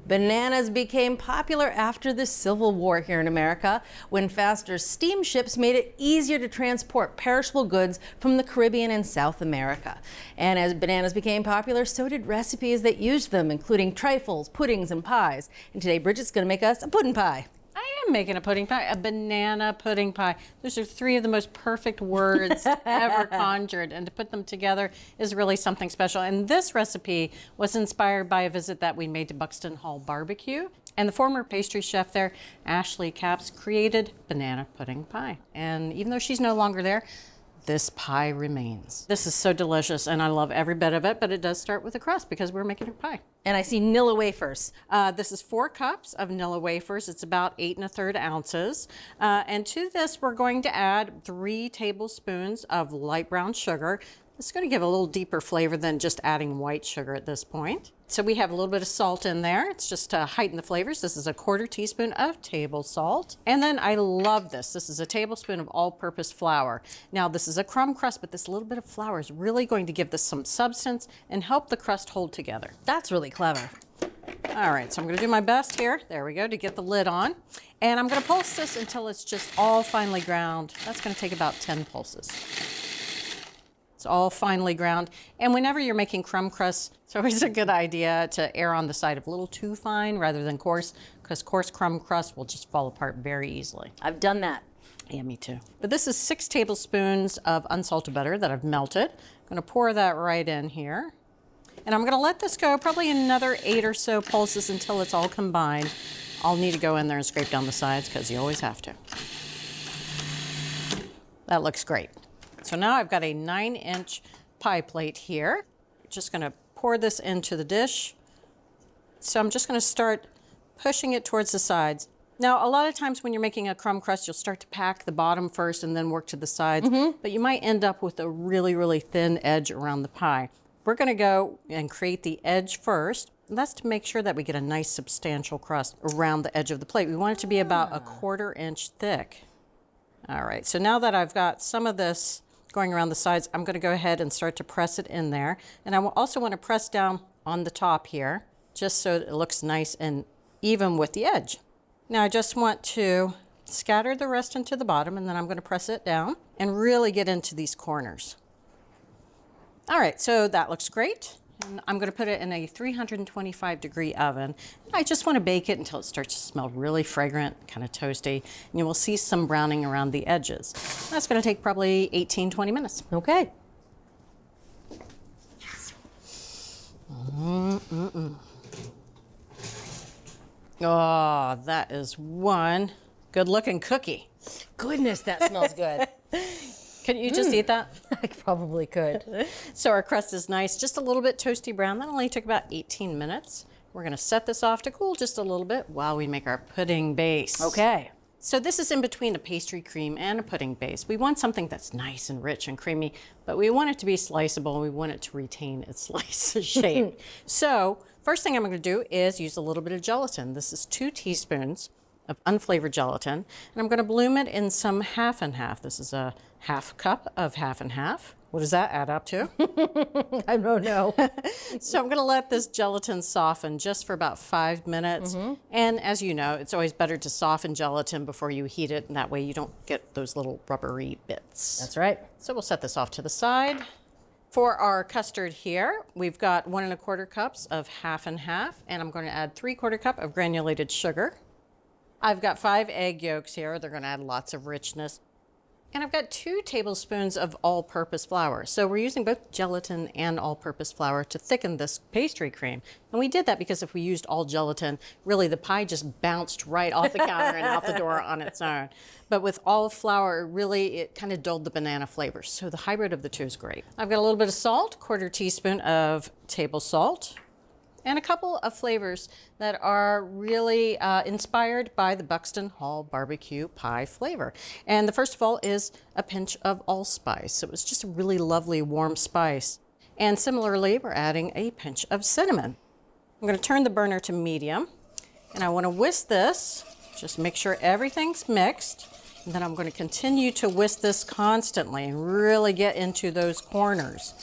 Bananas became popular after the Civil War here in America, when faster steamships made it easier to transport perishable goods from the Caribbean and South America. And as bananas became popular, so did recipes that used them, including trifles, puddings, and pies. And today, Bridget's going to make us a pudding pie. I am making a pudding pie, a banana pudding pie. Those are three of the most perfect words ever conjured, and to put them together is really something special. And this recipe was inspired by a visit that we made to Buxton Hall Barbecue. And the former pastry chef there, Ashley Capps, created banana pudding pie. And even though she's no longer there, this pie remains. This is so delicious, and I love every bit of it, but it does start with a crust because we're making a pie. And I see Nilla wafers. This is 4 cups of Nilla wafers. It's about 8 1/3 ounces. And to this, we're going to add 3 tablespoons of light brown sugar. This is going to give a little deeper flavor than just adding white sugar at this point. So we have a little bit of salt in there. It's just to heighten the flavors. This is a 1/4 teaspoon of table salt. And then I love this. This is a tablespoon of all-purpose flour. Now this is a crumb crust, but this little bit of flour is really going to give this some substance and help the crust hold together. That's really clever. All right, so I'm gonna do my best here. There we go, to get the lid on. And I'm gonna pulse this until it's just all finely ground. That's gonna take about 10 pulses. It's all finely ground. And whenever you're making crumb crusts, it's always a good idea to err on the side of a little too fine rather than coarse, because coarse crumb crust will just fall apart very easily. I've done that. Yeah, me too. But this is 6 tablespoons of unsalted butter that I've melted. I'm gonna pour that right in here. And I'm gonna let this go probably another 8 or so pulses until it's all combined. I'll need to go in there and scrape down the sides because you always have to. That looks great. So now I've got a 9-inch pie plate here. Just gonna pour this into the dish. So I'm just gonna start pushing it towards the sides. Now, a lot of times when you're making a crumb crust, you'll start to pack the bottom first and then work to the sides, but you might end up with a really, really thin edge around the pie. We're gonna go and create the edge first. And that's to make sure that we get a nice substantial crust around the edge of the plate. We want it to be about a 1/4 inch thick. All right, so now that I've got some of this going around the sides, I'm gonna go ahead and start to press it in there. And I also wanna press down on the top here, just so it looks nice and even with the edge. Now I just want to scatter the rest into the bottom, and then I'm gonna press it down and really get into these corners. All right, so that looks great. And I'm gonna put it in a 325-degree oven. I just wanna bake it until it starts to smell really fragrant, kind of toasty, and you will see some browning around the edges. That's gonna take probably 18-20 minutes. Okay. Oh, that is one good-looking cookie. Goodness, that smells good. Can you just eat that? I probably could. So our crust is nice, just a little bit toasty brown. That only took about 18 minutes. We're gonna set this off to cool just a little bit while we make our pudding base. Okay. So this is in between a pastry cream and a pudding base. We want something that's nice and rich and creamy, but we want it to be sliceable. We want it to retain its slice shape. So first thing I'm gonna do is use a little bit of gelatin. This is 2 teaspoons of unflavored gelatin, and I'm gonna bloom it in some half and half. This is a 1/2 cup of half and half. What does that add up to? I don't know. So I'm gonna let this gelatin soften just for about 5 minutes. And as you know, it's always better to soften gelatin before you heat it, and that way you don't get those little rubbery bits. That's right. So we'll set this off to the side. For our custard here, we've got 1 1/4 cups of half and half, and I'm gonna add 3/4 cup of granulated sugar. I've got 5 egg yolks here. They're gonna add lots of richness. And I've got 2 tablespoons of all-purpose flour. So we're using both gelatin and all-purpose flour to thicken this pastry cream. And we did that because if we used all gelatin, really the pie just bounced right off the counter and out the door on its own. But with all flour, it kind of dulled the banana flavors. So the hybrid of the two is great. I've got a little bit of salt, 1/4 teaspoon of table salt, and a couple of flavors that are really inspired by the Buxton Hall barbecue pie flavor. And the first of all is a pinch of allspice. So it was just a really lovely warm spice. And similarly, we're adding a pinch of cinnamon. I'm gonna turn the burner to medium, and I wanna whisk this, just make sure everything's mixed. And then I'm gonna continue to whisk this constantly and really get into those corners.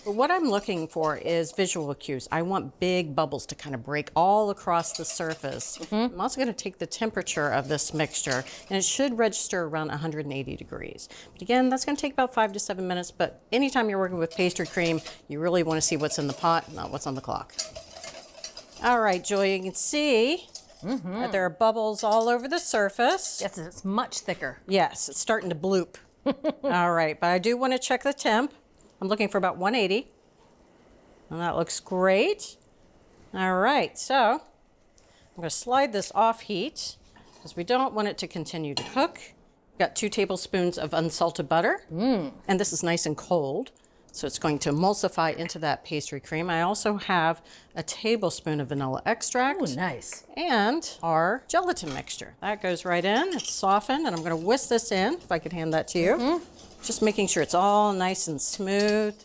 But what I'm looking for is visual cues. I want big bubbles to kind of break all across the surface. I'm also going to take the temperature of this mixture, and it should register around 180 degrees. But again, that's going to take about 5 to 7 minutes, but anytime you're working with pastry cream, you really want to see what's in the pot, not what's on the clock. All right, Julia, you can see that there are bubbles all over the surface. Yes, it's much thicker. Yes, it's starting to bloop. All right, but I do want to check the temp. I'm looking for about 180. And that looks great. All right, so I'm going to slide this off heat because we don't want it to continue to cook. Got 2 tablespoons of unsalted butter. And this is nice and cold, so it's going to emulsify into that pastry cream. I also have a tablespoon of vanilla extract. Oh, nice. And our gelatin mixture. That goes right in. It's softened, and I'm going to whisk this in, if I could hand that to you. Just making sure it's all nice and smooth.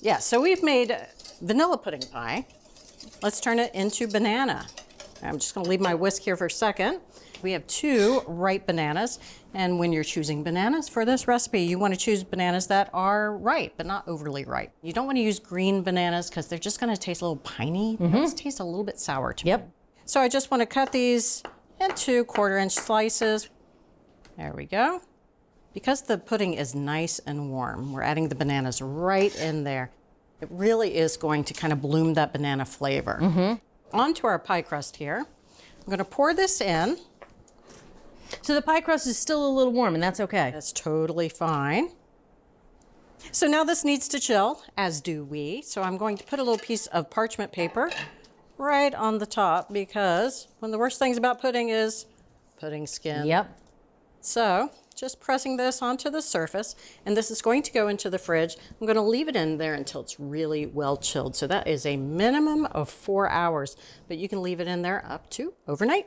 Yeah, so we've made vanilla pudding pie. Let's turn it into banana. I'm just going to leave my whisk here for a second. We have 2 ripe bananas, and when you're choosing bananas for this recipe, you want to choose bananas that are ripe, but not overly ripe. You don't want to use green bananas because they're just going to taste a little piney. They almost taste a little bit sour to me. So I just want to cut these into 1/4-inch slices. There we go. Because the pudding is nice and warm, we're adding the bananas right in there. It really is going to kind of bloom that banana flavor. Onto our pie crust here. I'm going to pour this in. So the pie crust is still a little warm, and that's okay. That's totally fine. So now this needs to chill, as do we. So I'm going to put a little piece of parchment paper right on the top, because one of the worst things about pudding is pudding skin. Yep. So just pressing this onto the surface, and this is going to go into the fridge. I'm going to leave it in there until it's really well chilled. So that is a minimum of 4 hours, but you can leave it in there up to overnight.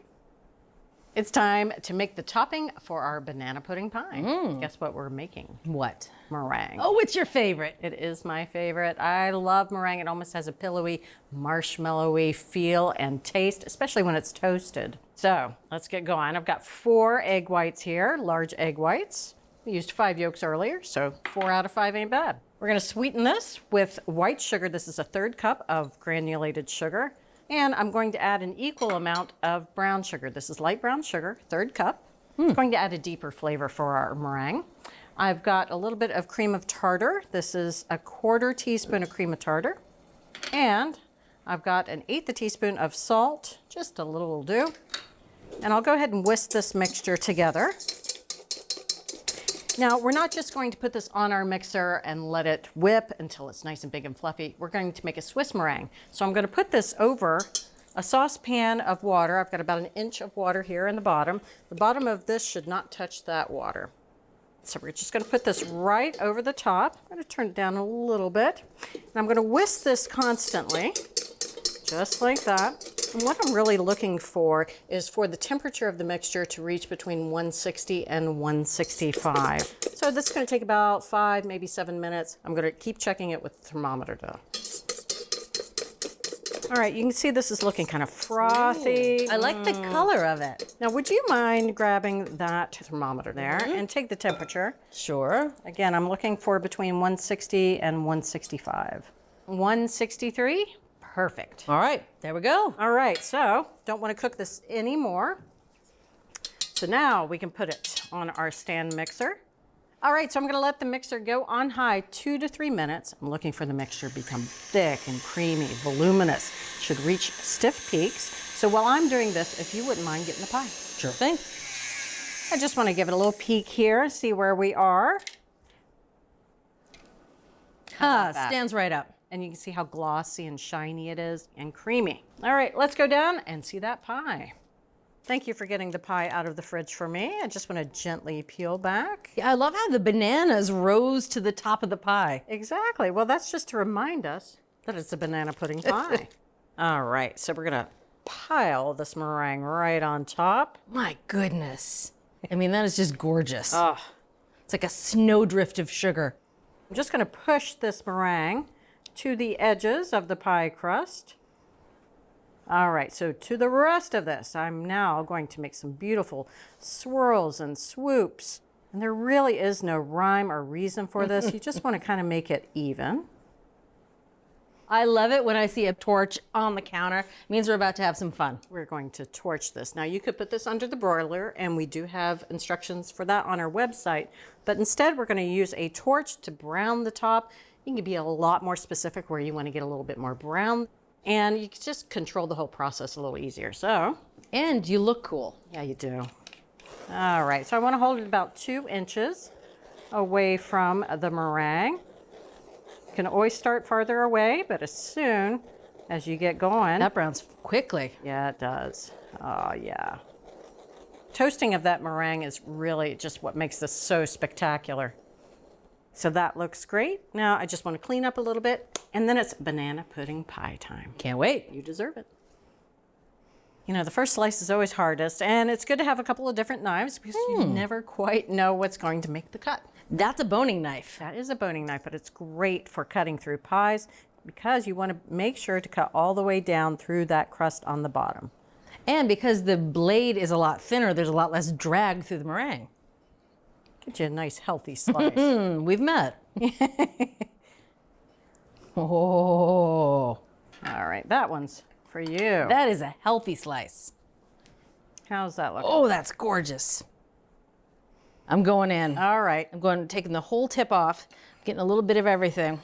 It's time to make the topping for our banana pudding pie. Guess what we're making? What? Meringue. Oh, it's your favorite. It is my favorite. I love meringue. It almost has a pillowy, marshmallowy feel and taste, especially when it's toasted. So let's get going. I've got 4 egg whites here, large egg whites. We used 5 yolks earlier, so 4 out of 5 ain't bad. We're gonna sweeten this with white sugar. This is a 1/3 cup of granulated sugar. And I'm going to add an equal amount of brown sugar. This is light brown sugar, 1/3 cup. It's going to add a deeper flavor for our meringue. I've got a little bit of cream of tartar. This is a 1/4 teaspoon of cream of tartar. And I've got 1/8 teaspoon of salt, just a little will do. And I'll go ahead and whisk this mixture together. Now, we're not just going to put this on our mixer and let it whip until it's nice and big and fluffy. We're going to make a Swiss meringue. So I'm going to put this over a saucepan of water. I've got about 1 inch of water here in the bottom. The bottom of this should not touch that water. So we're just going to put this right over the top. I'm going to turn it down a little bit. And I'm going to whisk this constantly, just like that. And what I'm really looking for is for the temperature of the mixture to reach between 160 and 165. So this is going to take about 5, maybe 7 minutes. I'm going to keep checking it with the thermometer though. All right, you can see this is looking kind of frothy. I like the color of it. Now, would you mind grabbing that thermometer there and take the temperature? Sure. Again, I'm looking for between 160 and 165. 163. Perfect. All right, there we go. All right, so don't want to cook this anymore. So now we can put it on our stand mixer. All right, so I'm going to let the mixer go on high 2 to 3 minutes. I'm looking for the mixture to become thick and creamy, voluminous. It should reach stiff peaks. So while I'm doing this, if you wouldn't mind getting the pie. Sure thing. I just want to give it a little peek here, see where we are. Stands right up. And you can see how glossy and shiny it is and creamy. All right, let's go down and see that pie. Thank you for getting the pie out of the fridge for me. I just want to gently peel back. Yeah, I love how the bananas rose to the top of the pie. Exactly. Well, that's just to remind us that it's a banana pudding pie. All right, so we're gonna pile this meringue right on top. My goodness. I mean, that is just gorgeous. Oh, It's like a snowdrift of sugar. I'm just gonna push this meringue to the edges of the pie crust. All right, so to the rest of this, I'm now going to make some beautiful swirls and swoops. And there really is no rhyme or reason for this. You just want to kind of make it even. I love it when I see a torch on the counter. It means we're about to have some fun. We're going to torch this. Now you could put this under the broiler, and we do have instructions for that on our website, but instead we're going to use a torch to brown the top. You can be a lot more specific where you want to get a little bit more brown, and you can just control the whole process a little easier. So, And you look cool. yeah, you do. All right, so I want to hold it about 2 inches away from the meringue. You can always start farther away, but as soon as you get going. That browns quickly. Yeah, it does. Oh, yeah. Toasting of that meringue is really just what makes this so spectacular. So that looks great. Now I just want to clean up a little bit, and then it's banana pudding pie time. Can't wait. You deserve it. You know, the first slice is always hardest, and it's good to have a couple of different knives because you never quite know what's going to make the cut. That's a boning knife. That is a boning knife, but it's great for cutting through pies because you want to make sure to cut all the way down through that crust on the bottom. And because the blade is a lot thinner, there's a lot less drag through the meringue. Get you a nice healthy slice. We've met. Oh, All right, that one's for you. that is a healthy slice. How's that look? Oh, that's gorgeous. I'm going in. All right. I'm taking the whole tip off, getting a little bit of everything.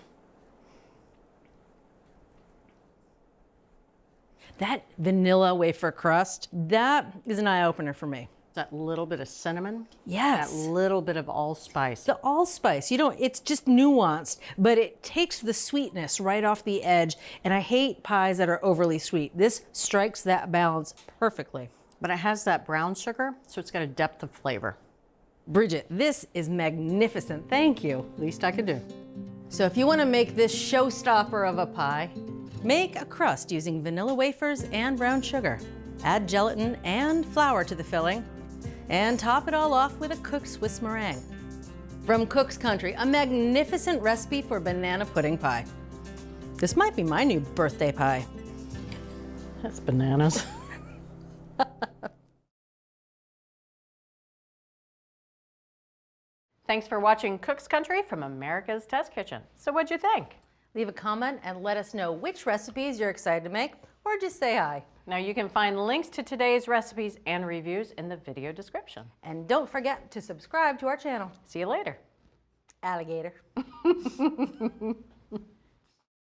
That vanilla wafer crust, that is an eye-opener for me. That little bit of cinnamon. Yes. That little bit of allspice. The allspice, it's just nuanced, but it takes the sweetness right off the edge. And I hate pies that are overly sweet. This strikes that balance perfectly. But it has that brown sugar, so it's got a depth of flavor. Bridget, this is magnificent. Thank you. Least I could do. So if you want to make this showstopper of a pie, make a crust using vanilla wafers and brown sugar. Add gelatin and flour to the filling, and top it all off with a cooked Swiss meringue. From Cook's Country, a magnificent recipe for banana pudding pie. This might be my new birthday pie. That's bananas. Thanks for watching Cook's Country from America's Test Kitchen. So what'd you think? Leave a comment and let us know which recipes you're excited to make, or just say hi. Now you can find links to today's recipes and reviews in the video description. And don't forget to subscribe to our channel. See you later. Alligator.